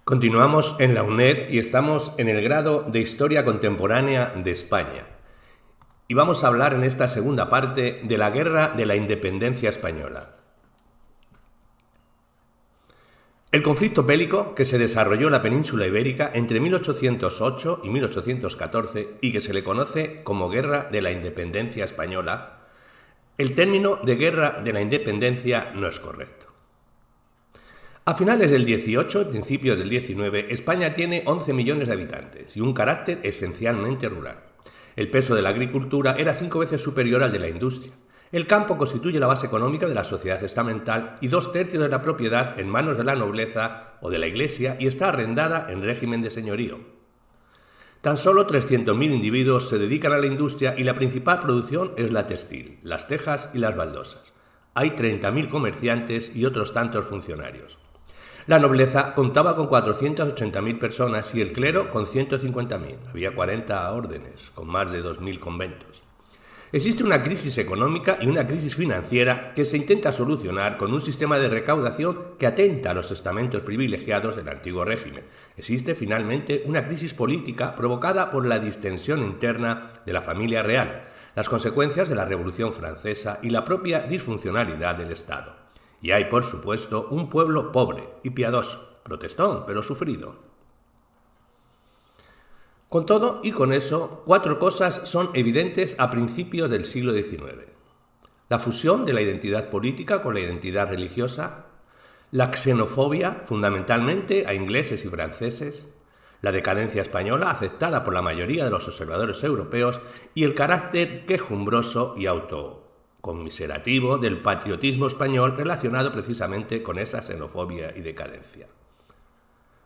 Continuamos en la UNED y estamos en el grado de Historia Contemporánea de España. Y vamos a hablar en esta segunda parte de la Guerra de la Independencia Española. El conflicto bélico que se desarrolló en la península ibérica entre 1808 y 1814 y que se le conoce como Guerra de la Independencia Española, el término de Guerra de la Independencia no es correcto. A finales del 18, principios del 19, España tiene 11 millones de habitantes y un carácter esencialmente rural. El peso de la agricultura era 5 veces superior al de la industria. El campo constituye la base económica de la sociedad estamental y 2/3 de la propiedad en manos de la nobleza o de la iglesia y está arrendada en régimen de señorío. Tan solo 300.000 individuos se dedican a la industria y la principal producción es la textil, las tejas y las baldosas. Hay 30.000 comerciantes y otros tantos funcionarios. La nobleza contaba con 480.000 personas y el clero con 150.000. Había 40 órdenes, con más de 2.000 conventos. Existe una crisis económica y una crisis financiera que se intenta solucionar con un sistema de recaudación que atenta a los estamentos privilegiados del antiguo régimen. Existe finalmente una crisis política provocada por la distensión interna de la familia real, las consecuencias de la Revolución Francesa y la propia disfuncionalidad del Estado. Y hay, por supuesto, un pueblo pobre y piadoso, protestón, pero sufrido. Con todo y con eso, 4 cosas son evidentes a principios del siglo XIX. La fusión de la identidad política con la identidad religiosa, la xenofobia, fundamentalmente a ingleses y franceses, la decadencia española aceptada por la mayoría de los observadores europeos y el carácter quejumbroso y autoconmiserativo del patriotismo español relacionado precisamente con esa xenofobia y decadencia.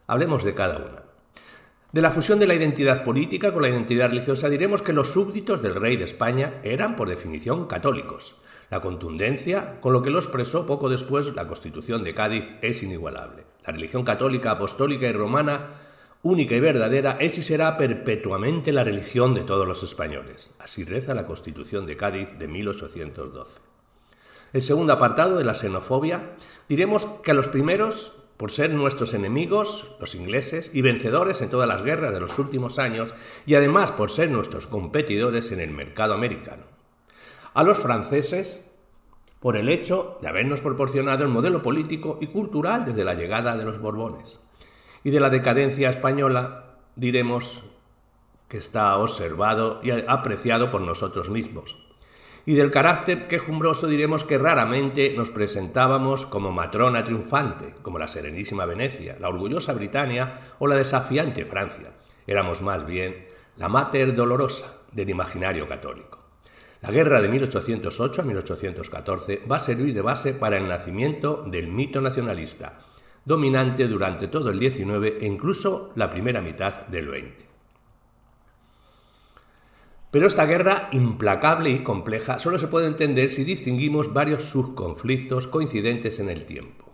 Hablemos de cada una. De la fusión de la identidad política con la identidad religiosa diremos que los súbditos del rey de España eran por definición católicos. La contundencia con lo que lo expresó poco después la Constitución de Cádiz es inigualable. La religión católica, apostólica y romana, única y verdadera, es y será perpetuamente la religión de todos los españoles. Así reza la Constitución de Cádiz de 1812. El segundo apartado de la xenofobia, diremos que a los primeros, por ser nuestros enemigos, los ingleses, y vencedores en todas las guerras de los últimos años, y además por ser nuestros competidores en el mercado americano. A los franceses, por el hecho de habernos proporcionado el modelo político y cultural desde la llegada de los Borbones. Y de la decadencia española diremos que está observado y apreciado por nosotros mismos. Y del carácter quejumbroso diremos que raramente nos presentábamos como matrona triunfante, como la serenísima Venecia, la orgullosa Britania o la desafiante Francia. Éramos más bien la mater dolorosa del imaginario católico. La guerra de 1808 a 1814 va a servir de base para el nacimiento del mito nacionalista, dominante durante todo el XIX e incluso la primera mitad del XX. Pero esta guerra implacable y compleja solo se puede entender si distinguimos varios subconflictos coincidentes en el tiempo.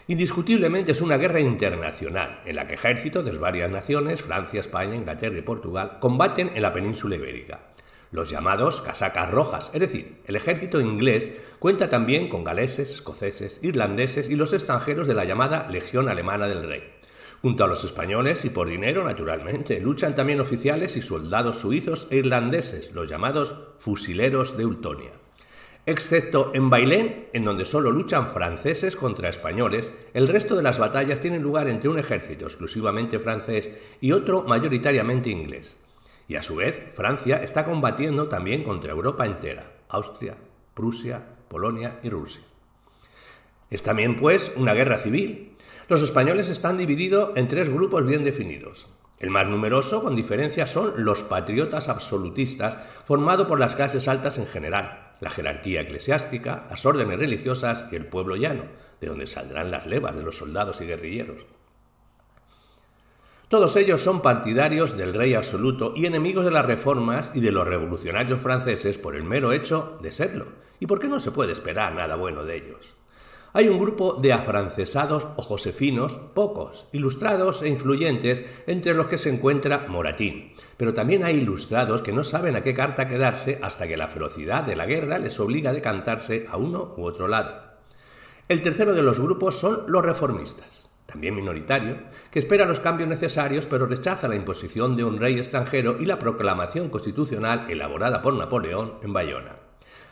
Indiscutiblemente es una guerra internacional en la que ejércitos de varias naciones, Francia, España, Inglaterra y Portugal, combaten en la península ibérica. Los llamados casacas rojas, es decir, el ejército inglés cuenta también con galeses, escoceses, irlandeses y los extranjeros de la llamada Legión Alemana del Rey. Junto a los españoles y por dinero, naturalmente, luchan también oficiales y soldados suizos e irlandeses, los llamados fusileros de Ultonia. Excepto en Bailén, en donde solo luchan franceses contra españoles, el resto de las batallas tienen lugar entre un ejército exclusivamente francés y otro mayoritariamente inglés. Y a su vez, Francia está combatiendo también contra Europa entera, Austria, Prusia, Polonia y Rusia. Es también, pues, una guerra civil. Los españoles están divididos en 3 grupos bien definidos. El más numeroso, con diferencia, son los patriotas absolutistas, formado por las clases altas en general, la jerarquía eclesiástica, las órdenes religiosas y el pueblo llano, de donde saldrán las levas de los soldados y guerrilleros. Todos ellos son partidarios del rey absoluto y enemigos de las reformas y de los revolucionarios franceses por el mero hecho de serlo, y porque no se puede esperar nada bueno de ellos. Hay un grupo de afrancesados o josefinos, pocos, ilustrados e influyentes, entre los que se encuentra Moratín. Pero también hay ilustrados que no saben a qué carta quedarse hasta que la ferocidad de la guerra les obliga a decantarse a uno u otro lado. El tercero de los grupos son los reformistas. también minoritario, que espera los cambios necesarios pero rechaza la imposición de un rey extranjero y la proclamación constitucional elaborada por Napoleón en Bayona.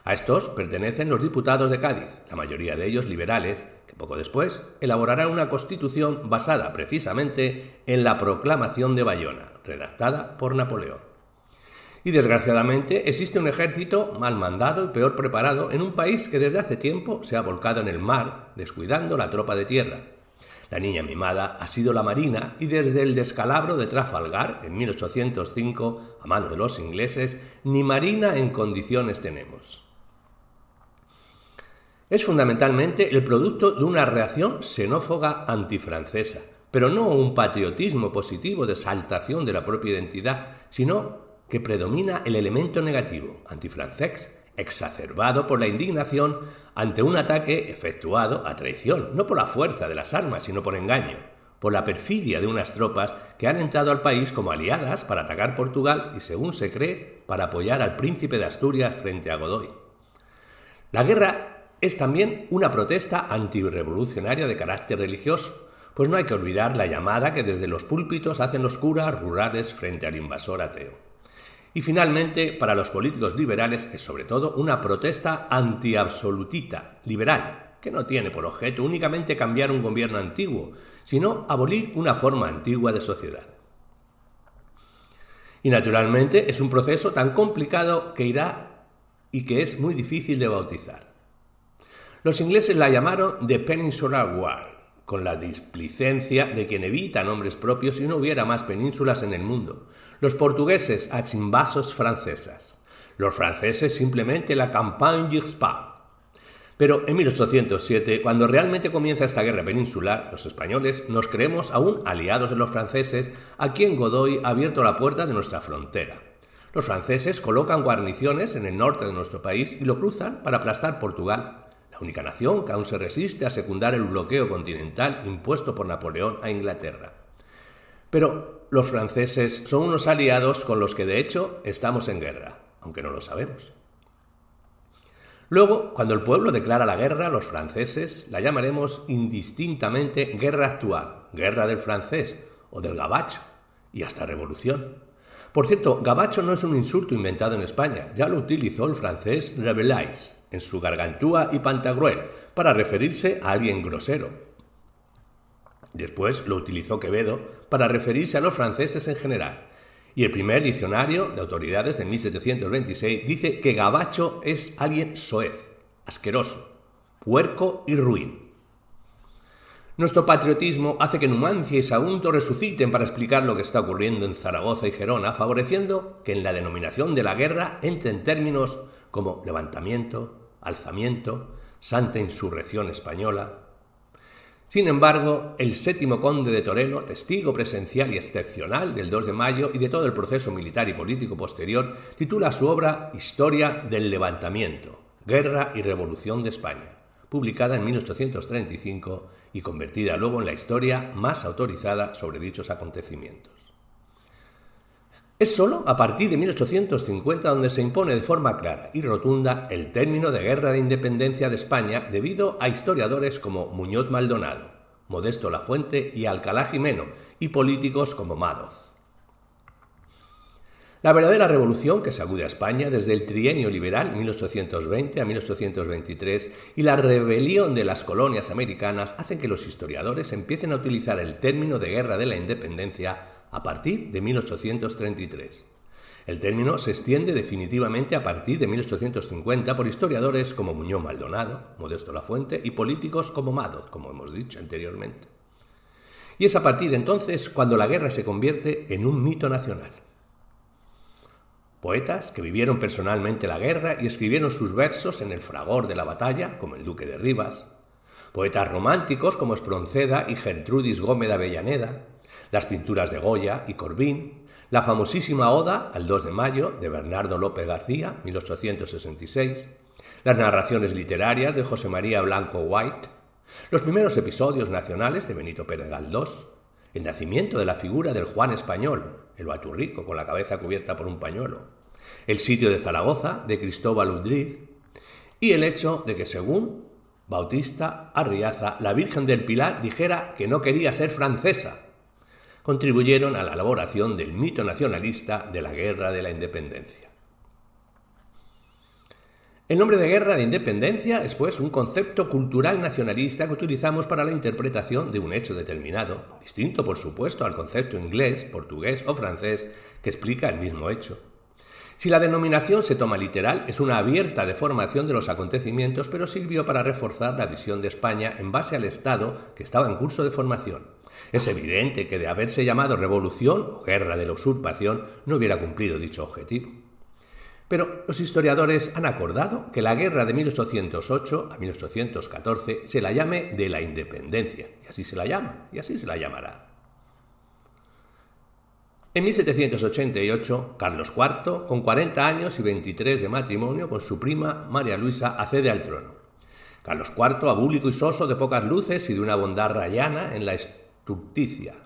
A estos pertenecen los diputados de Cádiz, la mayoría de ellos liberales, que poco después elaborarán una constitución basada precisamente en la proclamación de Bayona, redactada por Napoleón. Y desgraciadamente existe un ejército mal mandado y peor preparado en un país que desde hace tiempo se ha volcado en el mar, descuidando la tropa de tierra. La niña mimada ha sido la Marina y desde el descalabro de Trafalgar en 1805 a manos de los ingleses, ni Marina en condiciones tenemos. Es fundamentalmente el producto de una reacción xenófoba antifrancesa, pero no un patriotismo positivo de exaltación de la propia identidad, sino que predomina el elemento negativo, antifrancés, exacerbado por la indignación ante un ataque efectuado a traición, no por la fuerza de las armas, sino por engaño, por la perfidia de unas tropas que han entrado al país como aliadas para atacar Portugal y, según se cree, para apoyar al príncipe de Asturias frente a Godoy. La guerra es también una protesta antirrevolucionaria de carácter religioso, pues no hay que olvidar la llamada que desde los púlpitos hacen los curas rurales frente al invasor ateo. Y finalmente, para los políticos liberales es sobre todo una protesta antiabsolutista, liberal, que no tiene por objeto únicamente cambiar un gobierno antiguo, sino abolir una forma antigua de sociedad. Y naturalmente es un proceso tan complicado que irá y que es muy difícil de bautizar. Los ingleses la llamaron The Peninsular War, con la displicencia de quien evita nombres propios si no hubiera más penínsulas en el mundo. Los portugueses a chimbasos francesas. Los franceses simplemente la Campagne d'Espagne. Pero en 1807, cuando realmente comienza esta guerra peninsular, los españoles nos creemos aún aliados de los franceses, a quien Godoy ha abierto la puerta de nuestra frontera. Los franceses colocan guarniciones en el norte de nuestro país y lo cruzan para aplastar Portugal, la única nación que aún se resiste a secundar el bloqueo continental impuesto por Napoleón a Inglaterra. Pero los franceses son unos aliados con los que de hecho estamos en guerra, aunque no lo sabemos. Luego, cuando el pueblo declara la guerra, los franceses la llamaremos indistintamente guerra actual, guerra del francés o del gabacho y hasta revolución. Por cierto, gabacho no es un insulto inventado en España, ya lo utilizó el francés Rabelais en su Gargantúa y Pantagruel para referirse a alguien grosero. Después lo utilizó Quevedo para referirse a los franceses en general. Y el primer diccionario de autoridades de 1726 dice que gabacho es alguien soez, asqueroso, puerco y ruin. Nuestro patriotismo hace que Numancia y Sagunto resuciten para explicar lo que está ocurriendo en Zaragoza y Gerona, favoreciendo que en la denominación de la guerra entren términos como levantamiento, alzamiento, santa insurrección española. Sin embargo, el séptimo conde de Toreno, testigo presencial y excepcional del 2 de mayo y de todo el proceso militar y político posterior, titula su obra Historia del Levantamiento, Guerra y Revolución de España, publicada en 1835 y convertida luego en la historia más autorizada sobre dichos acontecimientos. Es sólo a partir de 1850 donde se impone de forma clara y rotunda el término de Guerra de Independencia de España debido a historiadores como Muñoz Maldonado, Modesto Lafuente y Alcalá Gimeno y políticos como Madoz. La verdadera revolución que sacude a España desde el trienio liberal 1820 a 1823 y la rebelión de las colonias americanas hacen que los historiadores empiecen a utilizar el término de Guerra de la Independencia a partir de 1833. El término se extiende definitivamente a partir de 1850 por historiadores como Muñoz Maldonado, Modesto Lafuente y políticos como Madoz, como hemos dicho anteriormente. Y es a partir de entonces cuando la guerra se convierte en un mito nacional. Poetas que vivieron personalmente la guerra y escribieron sus versos en el fragor de la batalla, como el Duque de Rivas. Poetas románticos como Espronceda y Gertrudis Gómez de Avellaneda. Las pinturas de Goya y Corbín. La famosísima Oda al 2 de mayo de Bernardo López García, 1866. Las narraciones literarias de José María Blanco White. Los primeros episodios nacionales de Benito Pérez Galdós. El nacimiento de la figura del Juan Español, el baturrico con la cabeza cubierta por un pañuelo, el sitio de Zaragoza de Cristóbal Udriz y el hecho de que, según Bautista Arriaza, la Virgen del Pilar, dijera que no quería ser francesa, contribuyeron a la elaboración del mito nacionalista de la Guerra de la Independencia. El nombre de Guerra de Independencia es, pues, un concepto cultural nacionalista que utilizamos para la interpretación de un hecho determinado, distinto, por supuesto, al concepto inglés, portugués o francés que explica el mismo hecho. Si la denominación se toma literal, es una abierta deformación de los acontecimientos, pero sirvió para reforzar la visión de España en base al Estado que estaba en curso de formación. Es evidente que de haberse llamado Revolución o Guerra de la Usurpación no hubiera cumplido dicho objetivo. Pero los historiadores han acordado que la guerra de 1808 a 1814 se la llame de la Independencia, y así se la llama, y así se la llamará. En 1788, Carlos IV, con 40 años y 23 de matrimonio con su prima María Luisa, accede al trono. Carlos IV, abúlico y soso, de pocas luces y de una bondad rayana en la estulticia,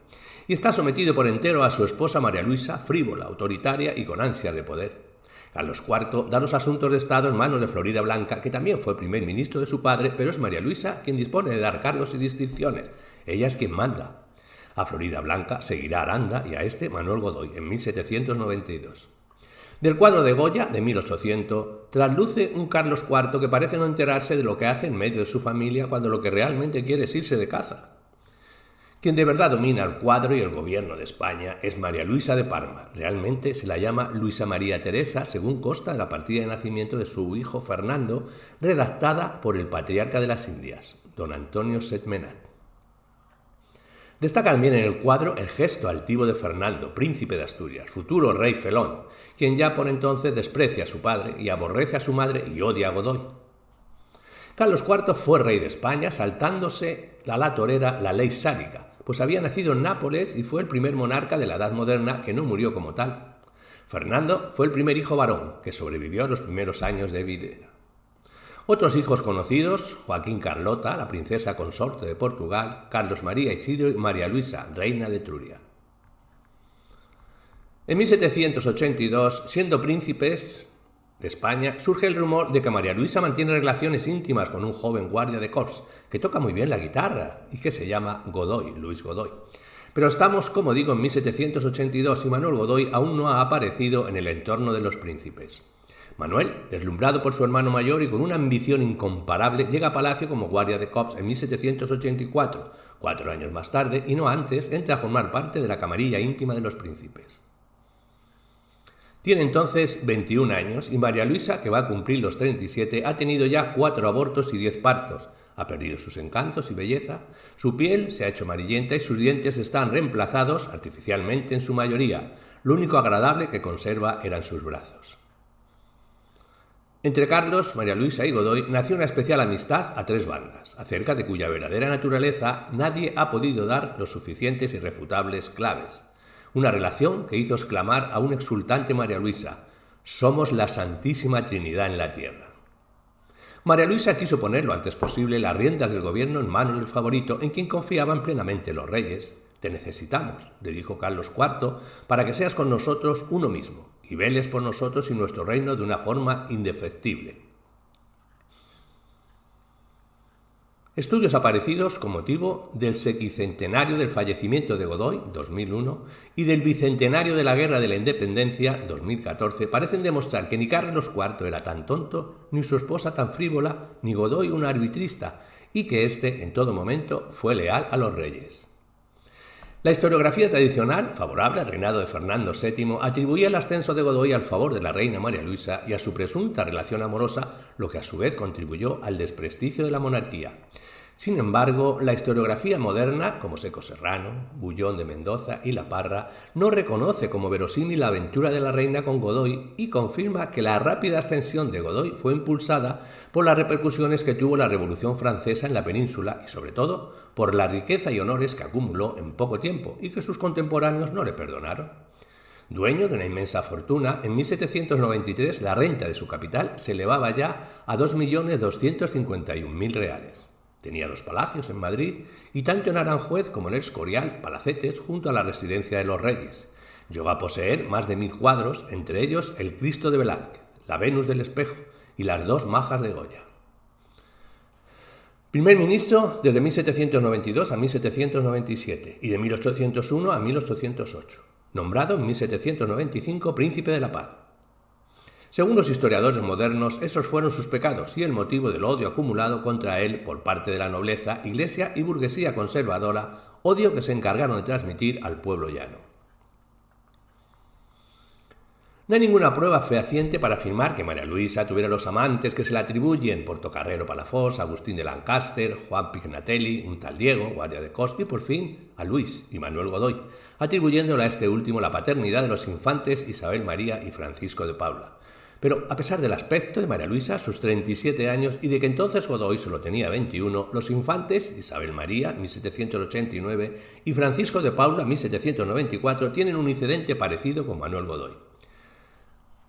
y está sometido por entero a su esposa María Luisa, frívola, autoritaria y con ansias de poder. Carlos IV da los asuntos de Estado en manos de Florida Blanca, que también fue primer ministro de su padre, pero es María Luisa quien dispone de dar cargos y distinciones. Ella es quien manda. A Florida Blanca seguirá Aranda y a este Manuel Godoy en 1792. Del cuadro de Goya, de 1800, trasluce un Carlos IV que parece no enterarse de lo que hace en medio de su familia cuando lo que realmente quiere es irse de caza. Quien de verdad domina el cuadro y el gobierno de España es María Luisa de Parma. Realmente se la llama Luisa María Teresa, según consta de la partida de nacimiento de su hijo Fernando, redactada por el patriarca de las Indias, don Antonio Setmenat. Destaca también en el cuadro el gesto altivo de Fernando, príncipe de Asturias, futuro rey felón, quien ya por entonces desprecia a su padre y aborrece a su madre y odia a Godoy. Carlos IV fue rey de España saltándose a la torera la ley sálica, pues había nacido en Nápoles y fue el primer monarca de la Edad Moderna que no murió como tal. Fernando fue el primer hijo varón que sobrevivió a los primeros años de vida. Otros hijos conocidos, Joaquín Carlota, la princesa consorte de Portugal, Carlos María Isidro y María Luisa, reina de Etruria. En 1782, siendo príncipes de España, surge el rumor de que María Luisa mantiene relaciones íntimas con un joven guardia de corps que toca muy bien la guitarra y que se llama Godoy, Luis Godoy. Pero estamos, como digo, en 1782 y Manuel Godoy aún no ha aparecido en el entorno de los príncipes. Manuel, deslumbrado por su hermano mayor y con una ambición incomparable, llega a Palacio como guardia de corps en 1784, 4 años más tarde, y no antes, entra a formar parte de la camarilla íntima de los príncipes. Tiene entonces 21 años y María Luisa, que va a cumplir los 37, ha tenido ya 4 abortos y 10 partos, ha perdido sus encantos y belleza, su piel se ha hecho amarillenta y sus dientes están reemplazados artificialmente en su mayoría, lo único agradable que conserva eran sus brazos. Entre Carlos, María Luisa y Godoy nació una especial amistad a 3 bandas, acerca de cuya verdadera naturaleza nadie ha podido dar los suficientes y irrefutables claves. Una relación que hizo exclamar a un exultante María Luisa: «Somos la Santísima Trinidad en la tierra». María Luisa quiso poner lo antes posible las riendas del gobierno en manos del favorito, en quien confiaban plenamente los reyes. «Te necesitamos», le dijo Carlos IV, «para que seas con nosotros uno mismo, y veles por nosotros y nuestro reino de una forma indefectible». Estudios aparecidos con motivo del sequicentenario del fallecimiento de Godoy, 2001, y del bicentenario de la Guerra de la Independencia, 2014, parecen demostrar que ni Carlos IV era tan tonto, ni su esposa tan frívola, ni Godoy un arbitrista, y que éste, en todo momento, fue leal a los reyes. La historiografía tradicional, favorable al reinado de Fernando VII, atribuía el ascenso de Godoy al favor de la reina María Luisa y a su presunta relación amorosa, lo que a su vez contribuyó al desprestigio de la monarquía. Sin embargo, la historiografía moderna, como Seco Serrano, Bullón de Mendoza y La Parra, no reconoce como verosímil la aventura de la reina con Godoy y confirma que la rápida ascensión de Godoy fue impulsada por las repercusiones que tuvo la Revolución Francesa en la península y, sobre todo, por la riqueza y honores que acumuló en poco tiempo y que sus contemporáneos no le perdonaron. Dueño de una inmensa fortuna, en 1793 la renta de su capital se elevaba ya a 2.251.000 reales. Tenía 2 palacios en Madrid y tanto en Aranjuez como en El Escorial, palacetes junto a la residencia de los reyes. Llegó a poseer más de 1.000 cuadros, entre ellos el Cristo de Velázquez, la Venus del Espejo y las 2 Majas de Goya. Primer ministro desde 1792 a 1797 y de 1801 a 1808. Nombrado en 1795 príncipe de la paz. Según los historiadores modernos, esos fueron sus pecados y el motivo del odio acumulado contra él por parte de la nobleza, iglesia y burguesía conservadora, odio que se encargaron de transmitir al pueblo llano. No hay ninguna prueba fehaciente para afirmar que María Luisa tuviera los amantes que se le atribuyen: Portocarrero Palafox, Agustín de Lancaster, Juan Pignatelli, un tal Diego, guardia de costa y por fin a Luis y Manuel Godoy, atribuyéndole a este último la paternidad de los infantes Isabel María y Francisco de Paula. Pero a pesar del aspecto de María Luisa, sus 37 años y de que entonces Godoy solo tenía 21, los infantes Isabel María, 1789, y Francisco de Paula, 1794, tienen un incidente parecido con Manuel Godoy.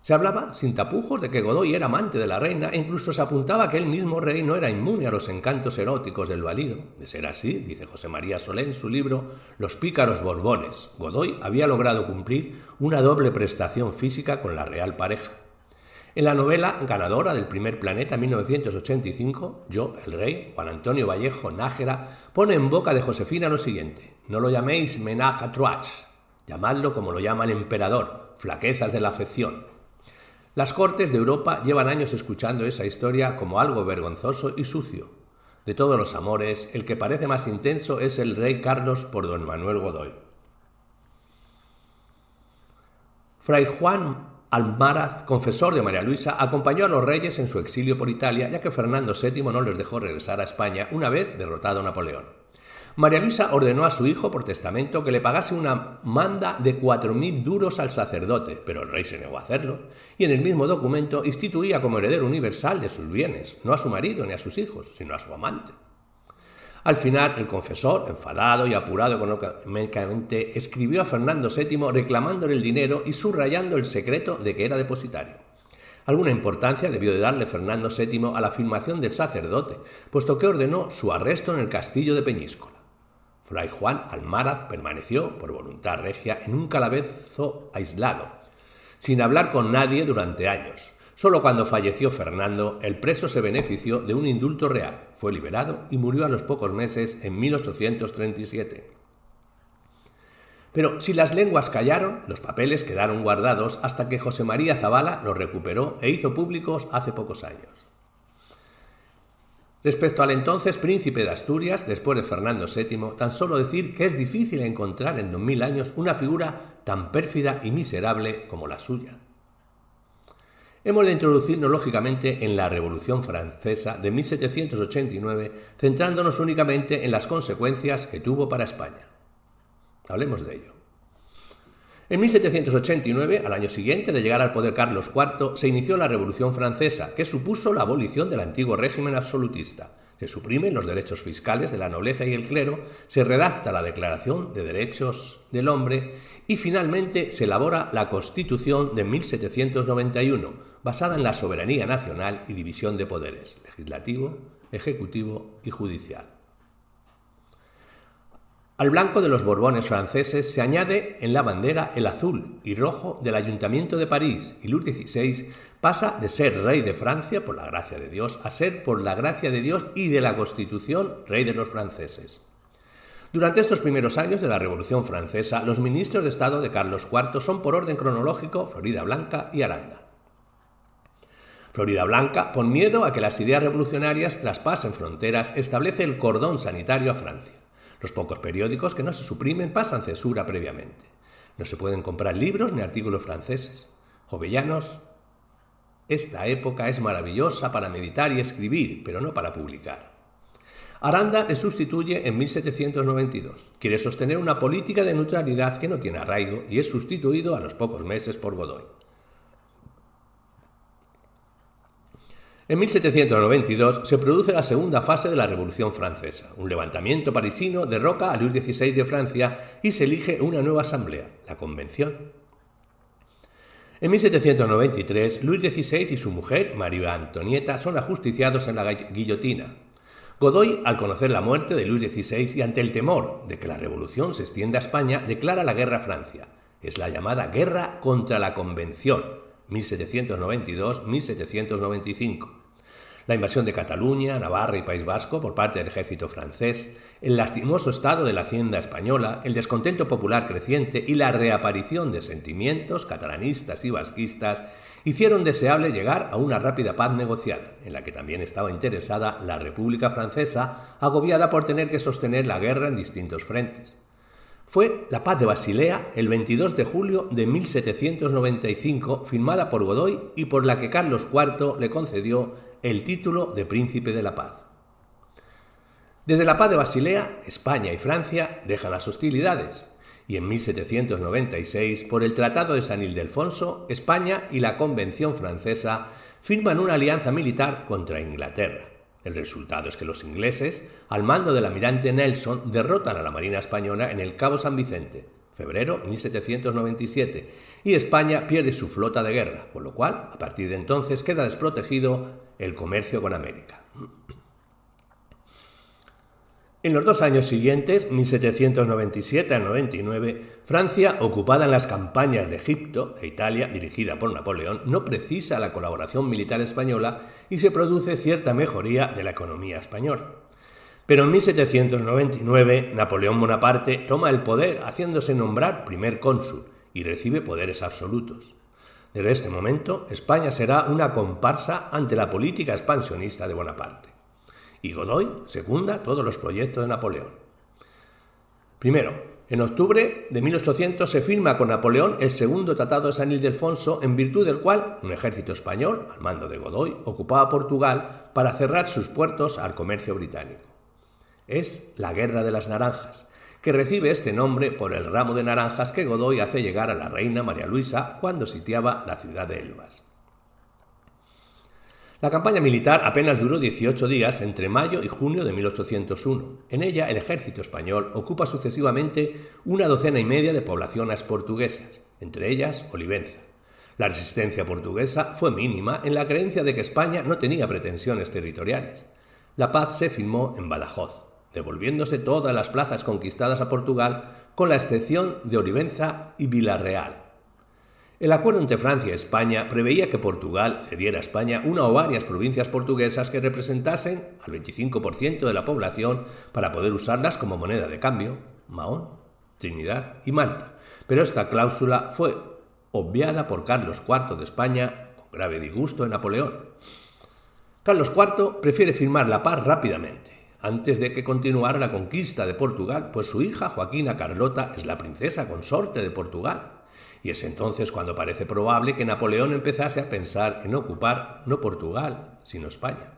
Se hablaba sin tapujos de que Godoy era amante de la reina e incluso se apuntaba que el mismo rey no era inmune a los encantos eróticos del valido. De ser así, dice José María Solé en su libro Los pícaros Borbones, Godoy había logrado cumplir una doble prestación física con la real pareja. En la novela ganadora del Primer Planeta 1985, Yo, el rey, Juan Antonio Vallejo Nájera, pone en boca de Josefina lo siguiente: no lo llaméis ménage à trois, llamadlo como lo llama el emperador, flaquezas de la afección. Las cortes de Europa llevan años escuchando esa historia como algo vergonzoso y sucio. De todos los amores, el que parece más intenso es el rey Carlos por don Manuel Godoy. Fray Juan Almaraz, confesor de María Luisa, acompañó a los reyes en su exilio por Italia, ya que Fernando VII no les dejó regresar a España una vez derrotado Napoleón. María Luisa ordenó a su hijo por testamento que le pagase una manda de 4.000 duros al sacerdote, pero el rey se negó a hacerlo, y en el mismo documento instituía como heredero universal de sus bienes, no a su marido ni a sus hijos, sino a su amante. Al final, el confesor, enfadado y apurado económicamente, escribió a Fernando VII reclamándole el dinero y subrayando el secreto de que era depositario. Alguna importancia debió de darle Fernando VII a la afirmación del sacerdote, puesto que ordenó su arresto en el castillo de Peñíscola. Fray Juan Almaraz permaneció, por voluntad regia, en un calabozo aislado, sin hablar con nadie durante años. Solo cuando falleció Fernando, el preso se benefició de un indulto real, fue liberado y murió a los pocos meses en 1837. Pero si las lenguas callaron, los papeles quedaron guardados hasta que José María Zabala los recuperó e hizo públicos hace pocos años. Respecto al entonces príncipe de Asturias, después de Fernando VII, tan solo decir que es difícil encontrar en 2000 años una figura tan pérfida y miserable como la suya. Hemos de introducirnos lógicamente en la Revolución Francesa de 1789, centrándonos únicamente en las consecuencias que tuvo para España. Hablemos de ello. En 1789, al año siguiente de llegar al poder Carlos IV, se inició la Revolución Francesa, que supuso la abolición del antiguo régimen absolutista. Se suprimen los derechos fiscales de la nobleza y el clero, se redacta la Declaración de Derechos del Hombre y finalmente se elabora la Constitución de 1791, basada en la soberanía nacional y división de poderes, legislativo, ejecutivo y judicial. Al blanco de los Borbones franceses se añade en la bandera el azul y rojo del Ayuntamiento de París, y Luis XVI pasa de ser rey de Francia por la gracia de Dios a ser, por la gracia de Dios y de la Constitución, rey de los franceses. Durante estos primeros años de la Revolución Francesa, los ministros de Estado de Carlos IV son, por orden cronológico, Floridablanca y Aranda. Floridablanca, por miedo a que las ideas revolucionarias traspasen fronteras, establece el cordón sanitario a Francia. Los pocos periódicos que no se suprimen pasan censura previamente. No se pueden comprar libros ni artículos franceses. Jovellanos, esta época es maravillosa para meditar y escribir, pero no para publicar. Aranda le sustituye en 1792. Quiere sostener una política de neutralidad que no tiene arraigo y es sustituido a los pocos meses por Godoy. En 1792 se produce la segunda fase de la Revolución Francesa. Un levantamiento parisino derroca a Luis XVI de Francia y se elige una nueva asamblea, la Convención. En 1793, Luis XVI y su mujer, María Antonieta, son ajusticiados en la guillotina. Godoy, al conocer la muerte de Luis XVI y ante el temor de que la revolución se extienda a España, declara la guerra a Francia. Es la llamada Guerra contra la Convención, 1792-1795. la invasión de Cataluña, Navarra y País Vasco por parte del ejército francés, el lastimoso estado de la hacienda española, el descontento popular creciente y la reaparición de sentimientos catalanistas y vasquistas hicieron deseable llegar a una rápida paz negociada, en la que también estaba interesada la República Francesa, agobiada por tener que sostener la guerra en distintos frentes. Fue la Paz de Basilea el 22 de julio de 1795, firmada por Godoy y por la que Carlos IV le concedió el título de Príncipe de la Paz. Desde la Paz de Basilea, España y Francia dejan las hostilidades, y en 1796, por el Tratado de San Ildefonso, España y la Convención Francesa firman una alianza militar contra Inglaterra. El resultado es que los ingleses, al mando del almirante Nelson, derrotan a la Marina española en el Cabo San Vicente, febrero 1797, y España pierde su flota de guerra, con lo cual, a partir de entonces, queda desprotegido el comercio con América. En los 2 años siguientes, 1797 al 99, Francia, ocupada en las campañas de Egipto e Italia, dirigida por Napoleón, no precisa la colaboración militar española y se produce cierta mejoría de la economía española. Pero en 1799, Napoleón Bonaparte toma el poder haciéndose nombrar primer cónsul y recibe poderes absolutos. Desde este momento, España será una comparsa ante la política expansionista de Bonaparte. Y Godoy secunda todos los proyectos de Napoleón. Primero, en octubre de 1800 se firma con Napoleón el segundo Tratado de San Ildefonso, en virtud del cual un ejército español, al mando de Godoy, ocupaba Portugal para cerrar sus puertos al comercio británico. Es la Guerra de las Naranjas, que recibe este nombre por el ramo de naranjas que Godoy hace llegar a la reina María Luisa cuando sitiaba la ciudad de Elvas. La campaña militar apenas duró 18 días entre mayo y junio de 1801. En ella, el ejército español ocupa sucesivamente una docena y media de poblaciones portuguesas, entre ellas Olivenza. La resistencia portuguesa fue mínima en la creencia de que España no tenía pretensiones territoriales. La paz se firmó en Badajoz, devolviéndose todas las plazas conquistadas a Portugal, con la excepción de Olivenza y Vilarreal. El acuerdo entre Francia y España preveía que Portugal cediera a España una o varias provincias portuguesas que representasen al 25% de la población para poder usarlas como moneda de cambio, Mahón, Trinidad y Malta. Pero esta cláusula fue obviada por Carlos IV de España, con grave disgusto de Napoleón. Carlos IV prefiere firmar la paz rápidamente, antes de que continuara la conquista de Portugal, pues su hija Joaquina Carlota es la princesa consorte de Portugal. Y es entonces cuando parece probable que Napoleón empezase a pensar en ocupar no Portugal, sino España.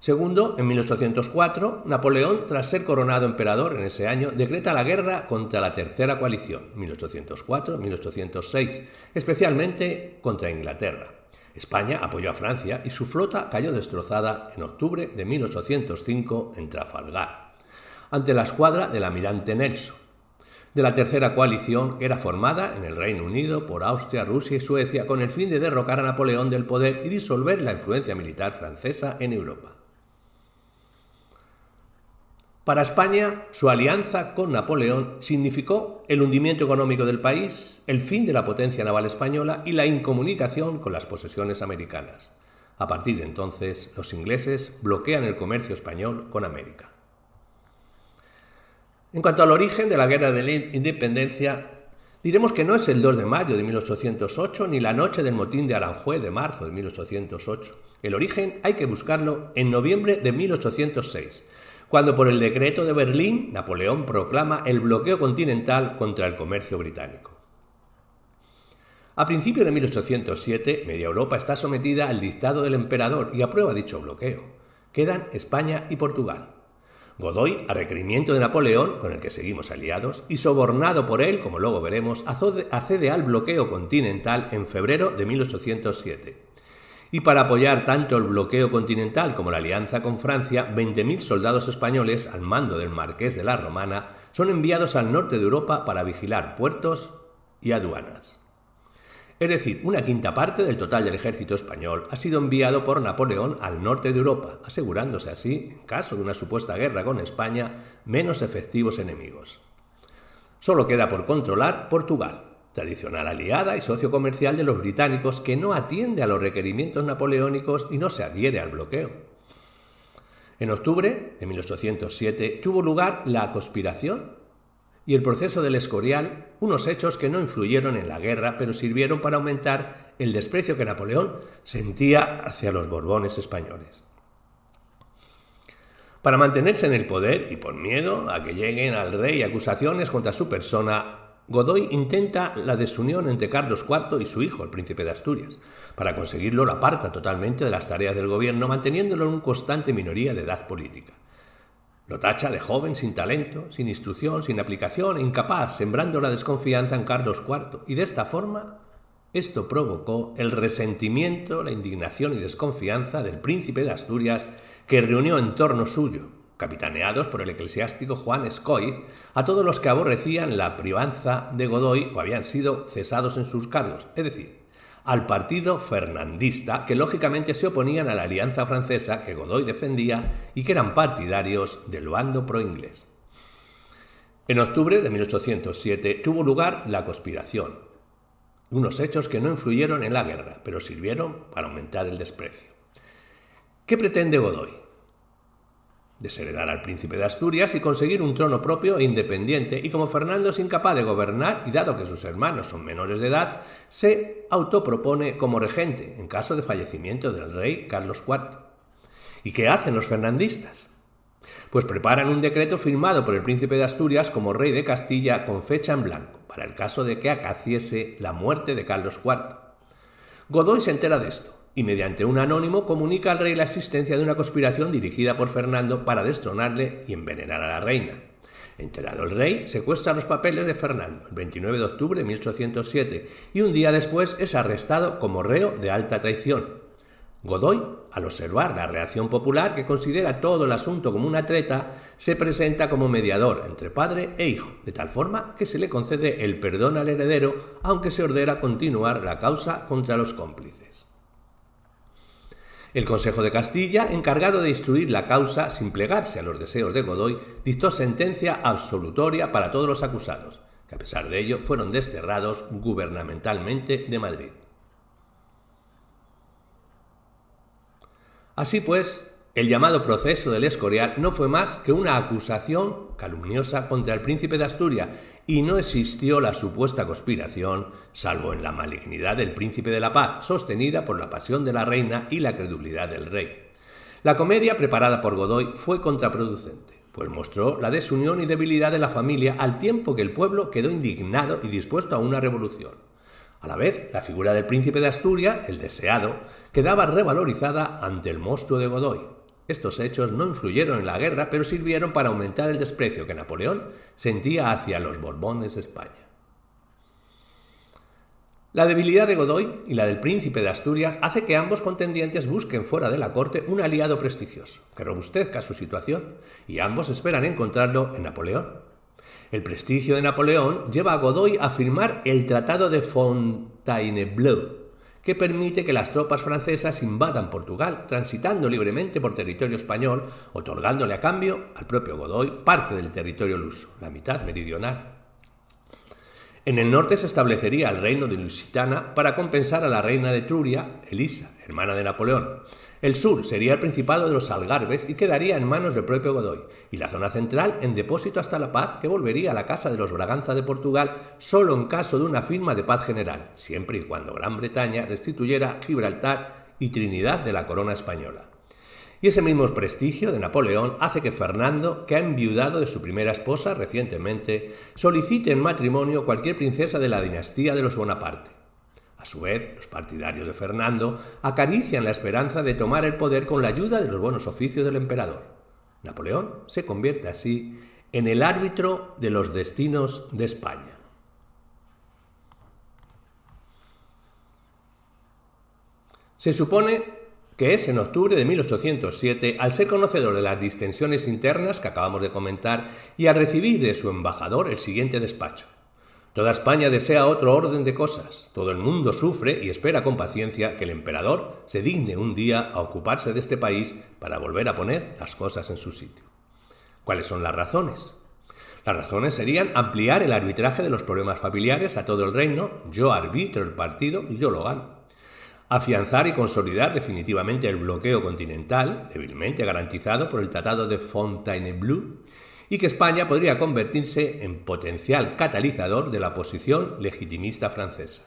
Segundo, en 1804, Napoleón, tras ser coronado emperador en ese año, decreta la guerra contra la Tercera Coalición, 1804-1806, especialmente contra Inglaterra. España apoyó a Francia y su flota cayó destrozada en octubre de 1805 en Trafalgar, ante la escuadra del almirante Nelson. De la Tercera Coalición era formada en el Reino Unido por Austria, Rusia y Suecia con el fin de derrocar a Napoleón del poder y disolver la influencia militar francesa en Europa. Para España, su alianza con Napoleón significó el hundimiento económico del país, el fin de la potencia naval española y la incomunicación con las posesiones americanas. A partir de entonces, los ingleses bloquean el comercio español con América. En cuanto al origen de la Guerra de la Independencia, diremos que no es el 2 de mayo de 1808 ni la noche del motín de Aranjuez de marzo de 1808. El origen hay que buscarlo en noviembre de 1806, cuando por el decreto de Berlín Napoleón proclama el bloqueo continental contra el comercio británico. A principios de 1807, media Europa está sometida al dictado del emperador y aprueba dicho bloqueo. Quedan España y Portugal. Godoy, a requerimiento de Napoleón, con el que seguimos aliados, y sobornado por él, como luego veremos, accede al bloqueo continental en febrero de 1807. Y para apoyar tanto el bloqueo continental como la alianza con Francia, 20.000 soldados españoles, al mando del Marqués de la Romana, son enviados al norte de Europa para vigilar puertos y aduanas. Es decir, una quinta parte del total del ejército español ha sido enviado por Napoleón al norte de Europa, asegurándose así, en caso de una supuesta guerra con España, menos efectivos enemigos. Solo queda por controlar Portugal. tradicional aliada y socio comercial de los británicos, que no atiende a los requerimientos napoleónicos y no se adhiere al bloqueo. En octubre de 1807 tuvo lugar la conspiración y el proceso del Escorial, unos hechos que no influyeron en la guerra, pero sirvieron para aumentar el desprecio que Napoleón sentía hacia los Borbones españoles. Para mantenerse en el poder y por miedo a que lleguen al rey acusaciones contra su persona, Godoy intenta la desunión entre Carlos IV y su hijo, el príncipe de Asturias. Para conseguirlo lo aparta totalmente de las tareas del gobierno, manteniéndolo en una constante minoría de edad política. Lo tacha de joven sin talento, sin instrucción, sin aplicación e incapaz, sembrando la desconfianza en Carlos IV. Y de esta forma, esto provocó el resentimiento, la indignación y desconfianza del príncipe de Asturias, que reunió en torno suyo, capitaneados por el eclesiástico Juan Escóiz, a todos los que aborrecían la privanza de Godoy o habían sido cesados en sus cargos, es decir, al partido fernandista, que lógicamente se oponían a la alianza francesa que Godoy defendía y que eran partidarios del bando pro-inglés. En octubre de 1807 tuvo lugar la conspiración, unos hechos que no influyeron en la guerra, pero sirvieron para aumentar el desprecio. ¿Qué pretende Godoy? Desheredar al príncipe de Asturias y conseguir un trono propio e independiente, y como Fernando es incapaz de gobernar y dado que sus hermanos son menores de edad, se autopropone como regente en caso de fallecimiento del rey Carlos IV. ¿Y qué hacen los fernandistas? Pues preparan un decreto firmado por el príncipe de Asturias como rey de Castilla con fecha en blanco, para el caso de que acaeciese la muerte de Carlos IV. Godoy se entera de esto y mediante un anónimo comunica al rey la existencia de una conspiración dirigida por Fernando para destronarle y envenenar a la reina. Enterado el rey, secuestra los papeles de Fernando el 29 de octubre de 1807 y un día después es arrestado como reo de alta traición. Godoy, al observar la reacción popular, que considera todo el asunto como una treta, se presenta como mediador entre padre e hijo, de tal forma que se le concede el perdón al heredero, aunque se ordena continuar la causa contra los cómplices. El Consejo de Castilla, encargado de instruir la causa sin plegarse a los deseos de Godoy, dictó sentencia absolutoria para todos los acusados, que a pesar de ello fueron desterrados gubernamentalmente de Madrid. Así pues, el llamado proceso del Escorial no fue más que una acusación calumniosa contra el príncipe de Asturias y no existió la supuesta conspiración, salvo en la malignidad del príncipe de la paz, sostenida por la pasión de la reina y la credulidad del rey. La comedia preparada por Godoy fue contraproducente, pues mostró la desunión y debilidad de la familia al tiempo que el pueblo quedó indignado y dispuesto a una revolución. A la vez, la figura del príncipe de Asturias, el deseado, quedaba revalorizada ante el monstruo de Godoy. Estos hechos no influyeron en la guerra, pero sirvieron para aumentar el desprecio que Napoleón sentía hacia los Borbones de España. La debilidad de Godoy y la del príncipe de Asturias hace que ambos contendientes busquen fuera de la corte un aliado prestigioso, que robustezca su situación, y ambos esperan encontrarlo en Napoleón. El prestigio de Napoleón lleva a Godoy a firmar el Tratado de Fontainebleau, que permite que las tropas francesas invadan Portugal, transitando libremente por territorio español, otorgándole a cambio al propio Godoy parte del territorio luso, la mitad meridional. En el norte se establecería el reino de Lusitania para compensar a la reina de Etruria, Elisa, hermana de Napoleón. El sur sería el principado de los Algarbes y quedaría en manos del propio Godoy, y la zona central en depósito hasta la paz, que volvería a la casa de los Braganza de Portugal solo en caso de una firma de paz general, siempre y cuando Gran Bretaña restituyera Gibraltar y Trinidad de la corona española. Y ese mismo prestigio de Napoleón hace que Fernando, que ha enviudado de su primera esposa recientemente, solicite en matrimonio cualquier princesa de la dinastía de los Bonaparte. A su vez, los partidarios de Fernando acarician la esperanza de tomar el poder con la ayuda de los buenos oficios del emperador. Napoleón se convierte así en el árbitro de los destinos de España. Se supone que es en octubre de 1807, al ser conocedor de las distensiones internas que acabamos de comentar y al recibir de su embajador el siguiente despacho. Toda España desea otro orden de cosas, todo el mundo sufre y espera con paciencia que el emperador se digne un día a ocuparse de este país para volver a poner las cosas en su sitio. ¿Cuáles son las razones? Las razones serían ampliar el arbitraje de los problemas familiares a todo el reino, yo arbitro el partido y yo lo gano. Afianzar y consolidar definitivamente el bloqueo continental, débilmente garantizado por el Tratado de Fontainebleau, y que España podría convertirse en potencial catalizador de la posición legitimista francesa.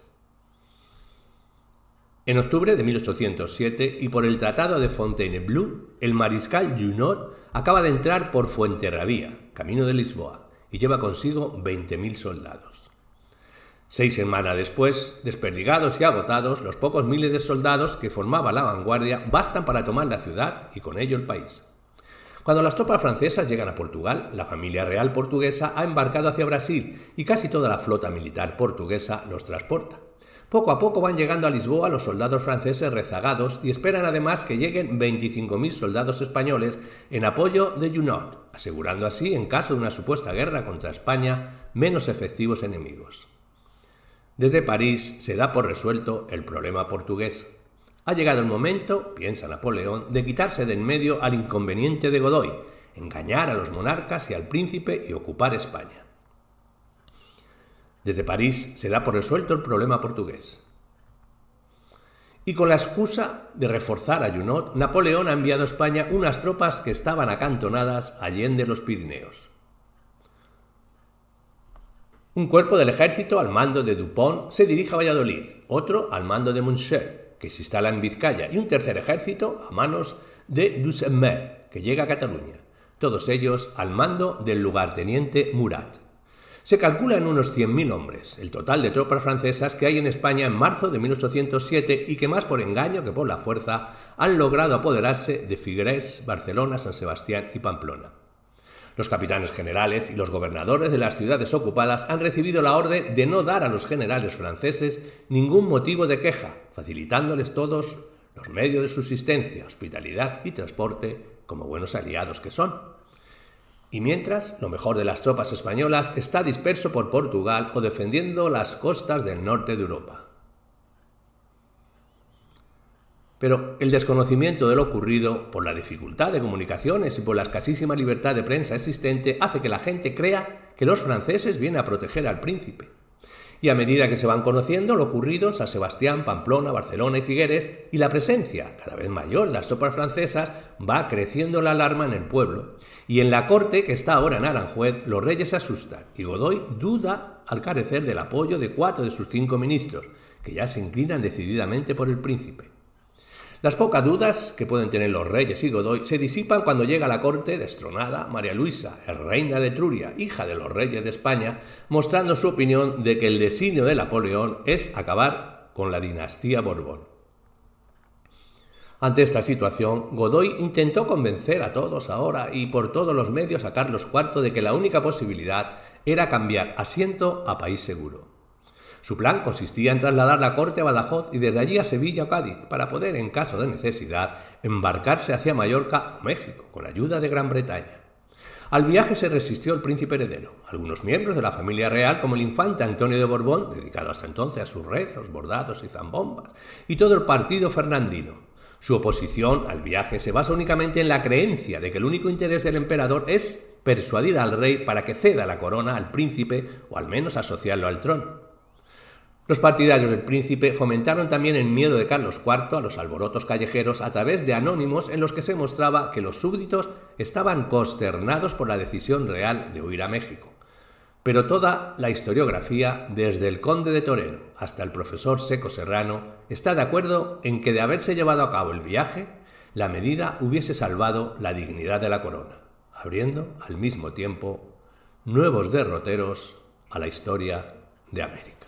En octubre de 1807, y por el Tratado de Fontainebleau, el mariscal Junot acaba de entrar por Fuenterrabía, camino de Lisboa, y lleva consigo 20.000 soldados. 6 semanas después, desperdigados y agotados, los pocos miles de soldados que formaba la vanguardia bastan para tomar la ciudad y con ello el país. Cuando las tropas francesas llegan a Portugal, la familia real portuguesa ha embarcado hacia Brasil y casi toda la flota militar portuguesa los transporta. Poco a poco van llegando a Lisboa los soldados franceses rezagados y esperan además que lleguen 25.000 soldados españoles en apoyo de Junot, asegurando así, en caso de una supuesta guerra contra España, menos efectivos enemigos. Desde París se da por resuelto el problema portugués. Ha llegado el momento, piensa Napoleón, de quitarse de en medio al inconveniente de Godoy, engañar a los monarcas y al príncipe y ocupar España. Desde París se da por resuelto el problema portugués. Y con la excusa de reforzar a Junot, Napoleón ha enviado a España unas tropas que estaban acantonadas allende los Pirineos. Un cuerpo del ejército al mando de Dupont se dirige a Valladolid, otro al mando de Monchel, que se instala en Vizcaya, y un tercer ejército a manos de Dussemaire, que llega a Cataluña, todos ellos al mando del lugarteniente Murat. Se calcula en unos 100.000 hombres, el total de tropas francesas que hay en España en marzo de 1807 y que más por engaño que por la fuerza han logrado apoderarse de Figueres, Barcelona, San Sebastián y Pamplona. Los capitanes generales y los gobernadores de las ciudades ocupadas han recibido la orden de no dar a los generales franceses ningún motivo de queja, facilitándoles todos los medios de subsistencia, hospitalidad y transporte como buenos aliados que son. Y mientras, lo mejor de las tropas españolas está disperso por Portugal o defendiendo las costas del norte de Europa. Pero el desconocimiento de lo ocurrido, por la dificultad de comunicaciones y por la escasísima libertad de prensa existente, hace que la gente crea que los franceses vienen a proteger al príncipe. Y a medida que se van conociendo lo ocurrido en San Sebastián, Pamplona, Barcelona y Figueres, y la presencia cada vez mayor de las tropas francesas, va creciendo la alarma en el pueblo. Y en la corte, que está ahora en Aranjuez, los reyes se asustan, y Godoy duda al carecer del apoyo de 4 de sus 5 ministros, que ya se inclinan decididamente por el príncipe. Las pocas dudas que pueden tener los reyes y Godoy se disipan cuando llega a la corte destronada María Luisa, reina de Etruria, hija de los reyes de España, mostrando su opinión de que el designio de Napoleón es acabar con la dinastía Borbón. Ante esta situación, Godoy intentó convencer a todos ahora y por todos los medios a Carlos IV de que la única posibilidad era cambiar asiento a país seguro. Su plan consistía en trasladar la corte a Badajoz y desde allí a Sevilla o Cádiz para poder, en caso de necesidad, embarcarse hacia Mallorca o México con ayuda de Gran Bretaña. Al viaje se resistió el príncipe heredero, algunos miembros de la familia real como el infante Antonio de Borbón, dedicado hasta entonces a sus rezos, bordados y zambombas, y todo el partido fernandino. Su oposición al viaje se basa únicamente en la creencia de que el único interés del emperador es persuadir al rey para que ceda la corona al príncipe o al menos asociarlo al trono. Los partidarios del príncipe fomentaron también el miedo de Carlos IV a los alborotos callejeros a través de anónimos en los que se mostraba que los súbditos estaban consternados por la decisión real de huir a México. Pero toda la historiografía, desde el conde de Toreno hasta el profesor Seco Serrano, está de acuerdo en que de haberse llevado a cabo el viaje, la medida hubiese salvado la dignidad de la corona, abriendo al mismo tiempo nuevos derroteros a la historia de América.